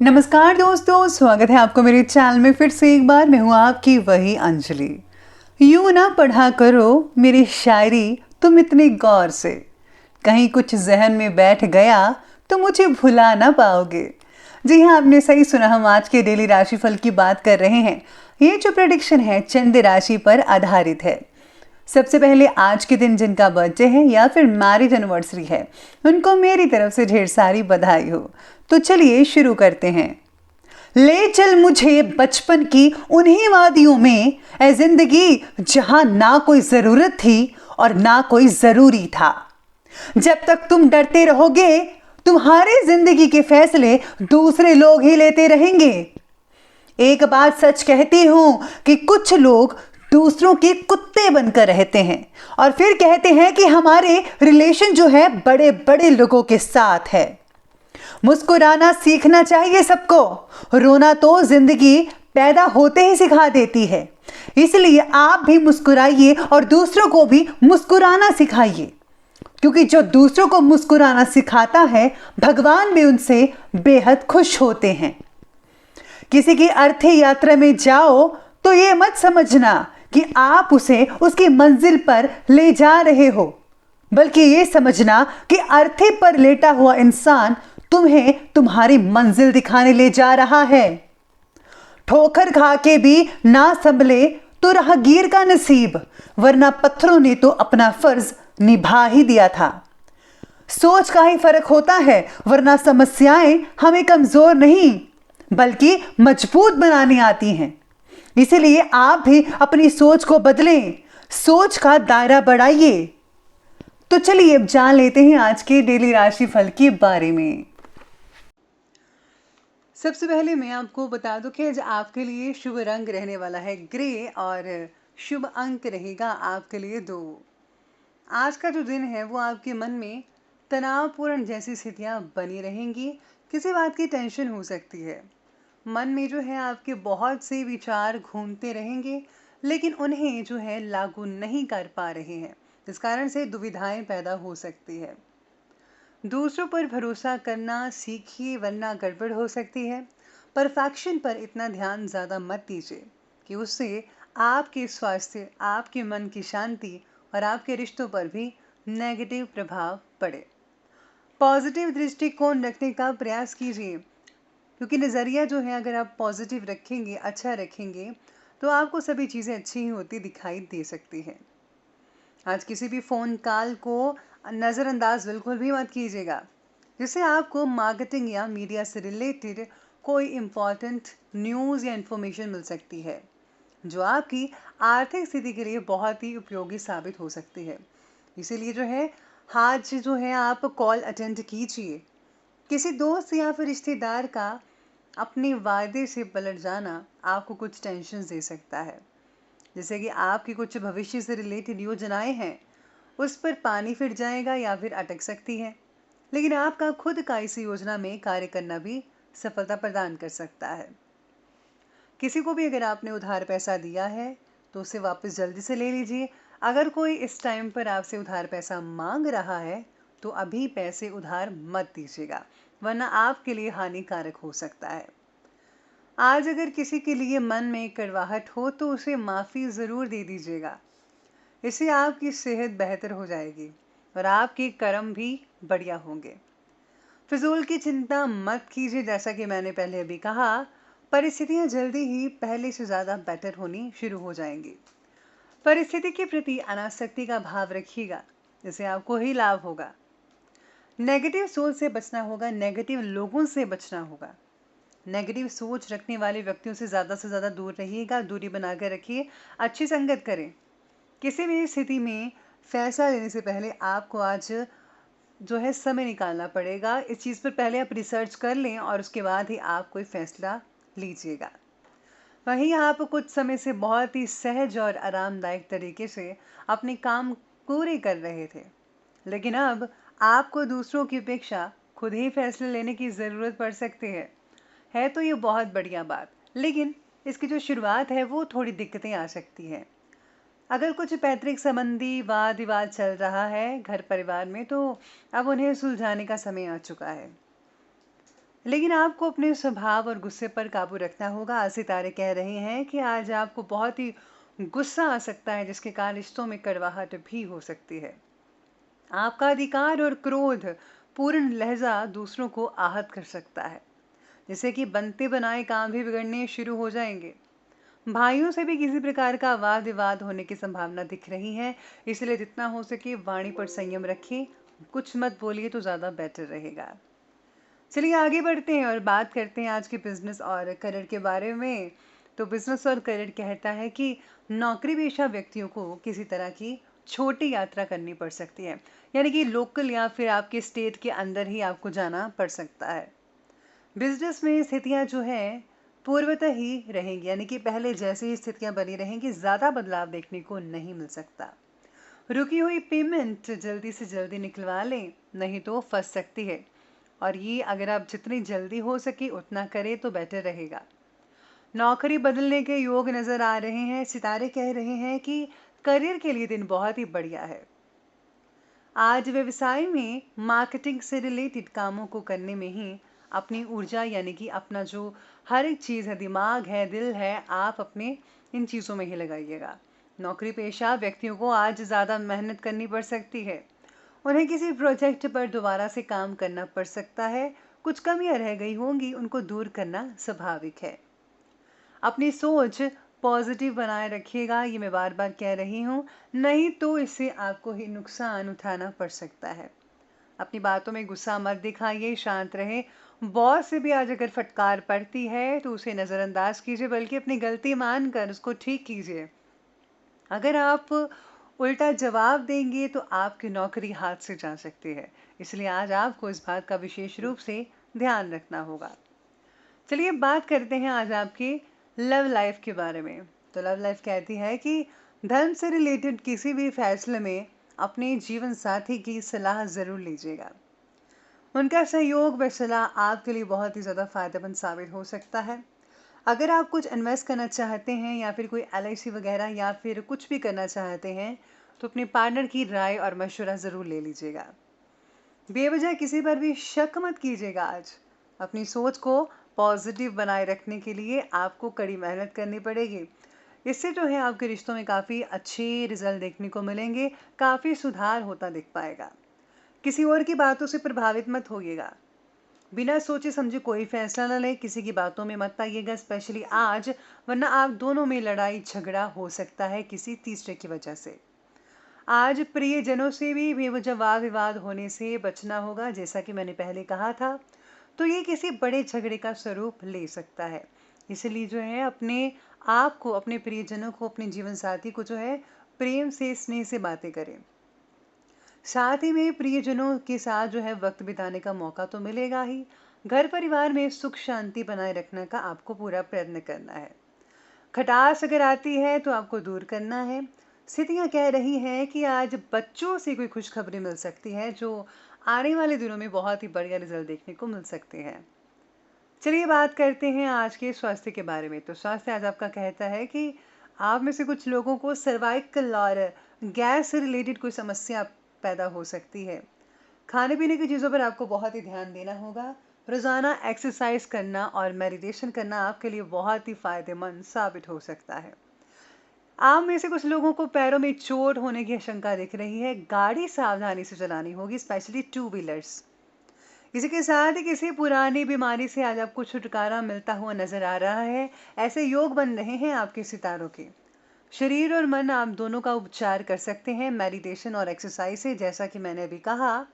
नमस्कार दोस्तों, स्वागत है आपको मेरे चैनल में फिर से एक बार। मैं हूँ आपकी वही अंजलि। यूं ना पढ़ा करो मेरी शायरी तुम इतने गौर से, कहीं कुछ जहन में बैठ गया तो मुझे भुला ना पाओगे। जी हाँ, आपने सही सुना, हम आज के डेली राशिफल की बात कर रहे हैं। ये जो प्रेडिक्शन है चंद राशि पर आधारित है। सबसे पहले आज के दिन जिनका बर्थडे है या फिर मैरिज एनिवर्सरी है, उनको मेरी तरफ से ढेर सारी बधाई हो। तो चलिए शुरू करते हैं। ले चल मुझे बचपन की उन्हीं वादियों में, ए जिंदगी जहां ना कोई जरूरत थी और ना कोई जरूरी था। जब तक तुम डरते रहोगे, तुम्हारे जिंदगी के फैसले दूसरे लोग ही लेते रहेंगे। एक बात सच कहती हूं कि कुछ लोग दूसरों के कुत्ते बनकर रहते हैं और फिर कहते हैं कि हमारे रिलेशन जो है बड़े बड़े लोगों के साथ है। मुस्कुराना सीखना चाहिए सबको, रोना तो जिंदगी पैदा होते ही सिखा देती है। इसलिए आप भी मुस्कुराइए और दूसरों को भी मुस्कुराना सिखाइए, क्योंकि जो दूसरों को मुस्कुराना सिखाता है, भगवान भी उनसे बेहद खुश होते हैं। किसी की अर्थी यात्रा में जाओ तो ये मत समझना कि आप उसे उसकी मंजिल पर ले जा रहे हो, बल्कि ये समझना कि अर्थी पर लेटा हुआ इंसान तुम्हें तुम्हारी मंजिल दिखाने ले जा रहा है। ठोकर खा के भी ना संभले तो राहगीर का नसीब, वरना पत्थरों ने तो अपना फर्ज निभा ही दिया था। सोच का ही फर्क होता है, वरना समस्याएं हमें कमजोर नहीं बल्कि मजबूत बनाने आती हैं। इसीलिए आप भी अपनी सोच को बदलें, सोच का दायरा बढ़ाइए। तो चलिए अब जान लेते हैं आज के डेली राशिफल के बारे में। सबसे पहले मैं आपको बता दूं कि आज आपके लिए शुभ रंग रहने वाला है ग्रे और शुभ अंक रहेगा आपके लिए 2। आज का जो दिन है वो आपके मन में तनावपूर्ण जैसी स्थितियां बनी रहेंगी। किसी बात की टेंशन हो सकती है। मन में जो है आपके बहुत से विचार घूमते रहेंगे, लेकिन उन्हें जो है लागू नहीं कर पा रहे हैं। इस कारण से दुविधाएं पैदा हो सकती है। दूसरों पर भरोसा करना सीखिए, वरना गड़बड़ हो सकती है। परफेक्शन पर इतना ध्यान ज़्यादा मत दीजिए कि उससे आपके स्वास्थ्य, आपके मन की शांति और आपके रिश्तों पर भी नेगेटिव प्रभाव पड़े। पॉजिटिव दृष्टिकोण रखने का प्रयास कीजिए, क्योंकि नज़रिया जो है अगर आप पॉजिटिव रखेंगे, अच्छा रखेंगे, तो आपको सभी चीज़ें अच्छी ही होती दिखाई दे सकती है। आज किसी भी फ़ोन कॉल को नज़रअंदाज बिल्कुल भी मत कीजिएगा, जिससे आपको मार्केटिंग या मीडिया से रिलेटेड कोई इम्पॉर्टेंट न्यूज़ या इन्फॉर्मेशन मिल सकती है, जो आपकी आर्थिक स्थिति के लिए बहुत ही उपयोगी साबित हो सकती है। इसीलिए जो है आज जो है आप कॉल अटेंड कीजिए। किसी दोस्त या फिर रिश्तेदार का अपने वायदे से पलट जाना आपको कुछ टेंशन दे सकता है, जैसे कि आपकी कुछ भविष्य से रिलेटेड योजनाएं हैं, उस पर पानी फिर जाएगा या फिर अटक सकती है। लेकिन आपका खुद का इस योजना में कार्य करना भी सफलता प्रदान कर सकता है। किसी को भी अगर आपने उधार पैसा दिया है तो उसे वापस जल्दी से ले लीजिए। अगर कोई इस टाइम पर आपसे उधार पैसा मांग रहा है तो अभी पैसे उधार मत दीजिएगा, वरना आपके लिए हानिकारक हो सकता है। आज अगर किसी के लिए मन में कड़वाहट हो तो उसे माफ़ी ज़रूर दे दीजिएगा। इससे आपकी सेहत बेहतर हो जाएगी और आपके कर्म भी बढ़िया होंगे। फिजूल की चिंता मत कीजिए, जैसा कि मैंने पहले अभी कहा, परिस्थितियां जल्दी ही पहले से ज़्यादा बेटर होनी शुरू हो जाएंगी। परिस्थिति के प्रति अनासक्ति का भाव रखिएगा, इससे आपको ही लाभ होगा। नेगेटिव सोच से बचना होगा, नेगेटिव लोगों से बचना होगा। नेगेटिव सोच रखने वाले व्यक्तियों से ज़्यादा दूर रहिएगा, दूरी बनाकर रखिए, अच्छी संगत करें। किसी भी स्थिति में फैसला लेने से पहले आपको आज जो है समय निकालना पड़ेगा। इस चीज़ पर पहले आप रिसर्च कर लें और उसके बाद ही आप कोई फैसला लीजिएगा। वहीं आप कुछ समय से बहुत ही सहज और आरामदायक तरीके से अपने काम पूरे कर रहे थे, लेकिन अब आपको दूसरों की अपेक्षा खुद ही फैसले लेने की ज़रूरत पड़ सकती है तो ये बहुत बढ़िया बात, लेकिन इसकी जो शुरुआत है वो थोड़ी दिक्कतें आ सकती हैं। अगर कुछ पैतृक संबंधी वाद विवाद चल रहा है घर परिवार में, तो अब उन्हें सुलझाने का समय आ चुका है। लेकिन आपको अपने स्वभाव और गुस्से पर काबू रखना होगा। आज सितारे कह रहे हैं कि आज आपको बहुत ही गुस्सा आ सकता है, जिसके कारण रिश्तों में कड़वाहट भी हो सकती है। आपका अधिकार और क्रोध पूर्ण लहजा दूसरों को आहत कर सकता है, जिससे कि बनते बनाए काम भी बिगड़ने शुरू हो जाएंगे। भाइयों से भी किसी प्रकार का वाद विवाद होने की संभावना दिख रही है, इसलिए जितना हो सके वाणी पर संयम रखें। कुछ मत बोलिए तो ज़्यादा बेटर रहेगा। चलिए आगे बढ़ते हैं और बात करते हैं आज के बिजनेस और करियर के बारे में। तो बिजनेस और करियर कहता है कि नौकरी पेशा व्यक्तियों को किसी तरह की छोटी यात्रा करनी पड़ सकती है, यानी कि लोकल या फिर आपके स्टेट के अंदर ही आपको जाना पड़ सकता है। बिजनेस में स्थितियां जो है पूर्वतः ही रहेंगी, यानी कि पहले जैसी ही स्थितियां बनी रहेंगी, ज़्यादा बदलाव देखने को नहीं मिल सकता। रुकी हुई पेमेंट जल्दी से जल्दी निकलवा लें, नहीं तो फंस सकती है। और ये अगर आप जितनी जल्दी हो सके उतना करें तो बेटर रहेगा। नौकरी बदलने के योग नज़र आ रहे हैं। सितारे कह रहे हैं कि करियर के लिए दिन बहुत ही बढ़िया है। आज व्यवसाय में मार्केटिंग से रिलेटेड कामों को करने में ही अपनी ऊर्जा, यानी कि अपना जो हर एक चीज़ है, दिमाग है, दिल है, आप अपने इन चीज़ों में ही लगाइएगा। नौकरी पेशा व्यक्तियों को आज ज़्यादा मेहनत करनी पड़ सकती है। उन्हें किसी प्रोजेक्ट पर दोबारा से काम करना पड़ सकता है। कुछ कमियां रह गई होंगी, उनको दूर करना स्वाभाविक है। अपनी सोच पॉजिटिव बनाए रखिएगा, ये मैं बार बार कह रही हूँ, नहीं तो इससे आपको ही नुकसान उठाना पड़ सकता है। अपनी बातों में गुस्सा मत दिखाइए, शांत रहे। बॉस से भी आज अगर फटकार पड़ती है तो उसे नज़रअंदाज कीजिए, बल्कि अपनी गलती मानकर उसको ठीक कीजिए। अगर आप उल्टा जवाब देंगे तो आपकी नौकरी हाथ से जा सकती है, इसलिए आज आपको इस बात का विशेष रूप से ध्यान रखना होगा। चलिए बात करते हैं आज आपकी लव लाइफ के बारे में। तो लव लाइफ कहती है कि धर्म से रिलेटेड किसी भी फैसले में अपने जीवन साथी की सलाह ज़रूर लीजिएगा। उनका सहयोग व सलाह आपके लिए बहुत ही ज़्यादा फायदेमंद साबित हो सकता है। अगर आप कुछ इन्वेस्ट करना चाहते हैं या फिर कोई एलआईसी वगैरह या फिर कुछ भी करना चाहते हैं, तो अपने पार्टनर की राय और मशवरा ज़रूर ले लीजिएगा। बेवजह किसी पर भी शक मत कीजिएगा आज। अपनी सोच को पॉजिटिव बनाए रखने के लिए आपको कड़ी मेहनत करनी पड़ेगी। इससे जो है आपके रिश्तों में काफ़ी अच्छे रिजल्ट देखने को मिलेंगे, काफ़ी सुधार होता दिख पाएगा। किसी और की बातों से प्रभावित मत होइएगा। बिना सोचे समझे कोई फैसला ना लें, किसी की बातों में मत आइएगा, स्पेशली आज, वरना आप दोनों में लड़ाई झगड़ा हो सकता है किसी तीसरे की वजह से। आज प्रियजनों से भी बेवजह वाद विवाद होने से बचना होगा, जैसा कि मैंने पहले कहा था। तो ये किसी बड़े झगड़े का स्वरूप ले सकता है। इसलिए जो है अपने आप को, अपने प्रियजनों को, अपने जीवन साथी को जो है प्रेम से, स्नेह से बातें करें। साथ ही में प्रियजनों के साथ जो है वक्त बिताने का मौका तो मिलेगा ही। घर परिवार में सुख शांति बनाए रखने का आपको पूरा प्रयत्न करना है। खटास अगर आती है तो आपको दूर करना है। स्थितियां कह रही हैं कि आज बच्चों से कोई खुशखबरी मिल सकती है, जो आने वाले दिनों में बहुत ही बढ़िया रिजल्ट देखने को मिल सकते हैं। चलिए बात करते हैं आज के स्वास्थ्य के बारे में। तो स्वास्थ्य आज आपका कहता है कि आप में से कुछ लोगों को सर्वाइकल और गैस से रिलेटेड कोई समस्या पैदा हो सकती है। खाने पीने की चीज़ों पर आपको बहुत ही ध्यान देना होगा। रोज़ाना एक्सरसाइज करना और मेडिटेशन करना आपके लिए बहुत ही फायदेमंद साबित हो सकता है। आप में से कुछ लोगों को पैरों में चोट होने की आशंका दिख रही है। गाड़ी सावधानी से चलानी होगी, स्पेशली टू व्हीलर्स। इसी के साथ ही किसी पुरानी बीमारी से आज आपको छुटकारा मिलता हुआ नजर आ रहा है। ऐसे योग बन रहे हैं आपके सितारों के। शरीर और मन आप दोनों का उपचार कर सकते हैं मेडिटेशन और एक्सरसाइज से, जैसा कि मैंने अभी कहा।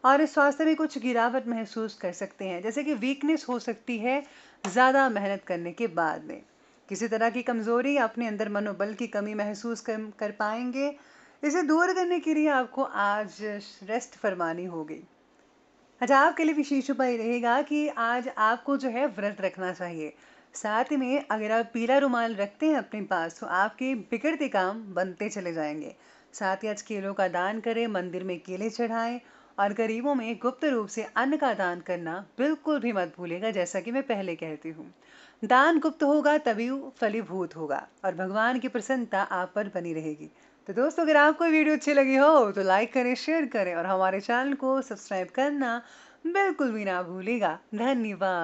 और इस स्वास्थ्य में कुछ गिरावट महसूस कर सकते हैं, जैसे कि वीकनेस हो सकती है ज़्यादा मेहनत करने के बाद में। किसी तरह की कमज़ोरी, अपने अंदर मनोबल की कमी महसूस कर पाएंगे। इसे दूर करने के लिए आपको आज रेस्ट फरमानी होगी। अच्छा, आपके लिए विशेष उपाय रहेगा कि आज आपको जो है व्रत रखना चाहिए। साथ ही में अगर आप पीला रुमाल रखते हैं अपने पास, तो आपके बिगड़ते काम बनते चले जाएंगे। साथ ही आज केलों का दान करें, मंदिर में केले चढ़ाएं और गरीबों में गुप्त रूप से अन्न का दान करना बिल्कुल भी मत भूलिएगा, जैसा कि मैं पहले कहती हूँ। दान गुप्त होगा तभी फलीभूत होगा और भगवान की प्रसन्नता आप पर बनी रहेगी। तो दोस्तों, अगर आपको वीडियो अच्छी लगी हो तो लाइक करें, शेयर करें और हमारे चैनल को सब्सक्राइब करना बिल्कुल भी ना भूलिएगा। धन्यवाद।